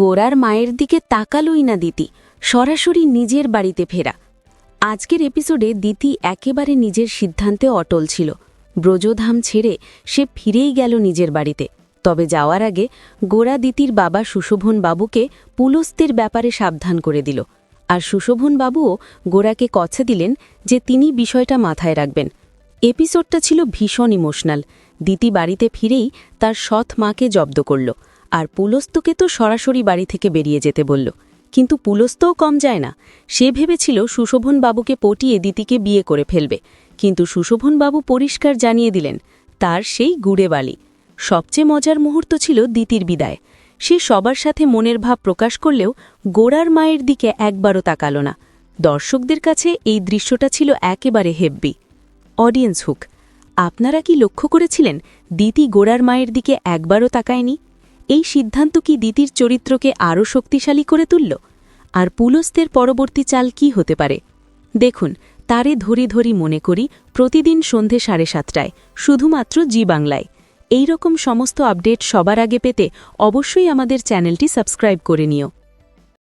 গোরার মায়ের দিকে তাকালই না দিতি, সরাসরি নিজের বাড়িতে ফেরা। আজকের এপিসোডে দিতি একেবারে নিজের সিদ্ধান্তে অটল ছিল। ব্রজধাম ছেড়ে সে ফিরেই গেল নিজের বাড়িতে। তবে যাওয়ার আগে গোরা দিতির বাবা সুশোভন বাবুকে পুলস্ত্যের ব্যাপারে সাবধান করে দিল। আর সুশোভন বাবুও গোরাকে কথা দিলেন যে তিনি বিষয়টা মাথায় রাখবেন। এপিসোডটা ছিল ভীষণ ইমোশনাল। দিতি বাড়িতে ফিরেই তার সৎ মাকে জব্দ করল, আর পুলস্তকে তো সরাসরি বাড়ি থেকে বেরিয়ে যেতে বলল। কিন্তু পুলস্তও কম যায় না। সে ভেবেছিল সুশোভন বাবুকে পটিয়ে দিতিকে বিয়ে করে ফেলবে, কিন্তু সুশোভন বাবু পরিষ্কার জানিয়ে দিলেন তার সেই গুড়ে বালি। সবচেয়ে মজার মুহূর্ত ছিল দিতির বিদায়। সে সবার সাথে মনের ভাব প্রকাশ করলেও গোরার মায়ের দিকে একবারও তাকাল না। দর্শকদের কাছে এই দৃশ্যটা ছিল একেবারে হেব্বি। Audience hook. আপনারা কি লক্ষ্য করেছিলেন দিতি গোরার মায়ের দিকে একবারও তাকায়নি? এই সিদ্ধান্ত কি দিতির চরিত্রকে আরও শক্তিশালী করে তুলল? আর পুলস্ত্যের পরবর্তী চাল কি হতে পারে? দেখুন তারে ধরি ধরি মনে করি প্রতিদিন সন্ধে 7:30টায়, শুধুমাত্র জি বাংলায়। এই রকম সমস্ত আপডেট সবার আগে পেতে অবশ্যই আমাদের চ্যানেলটি সাবস্ক্রাইব করে নিও।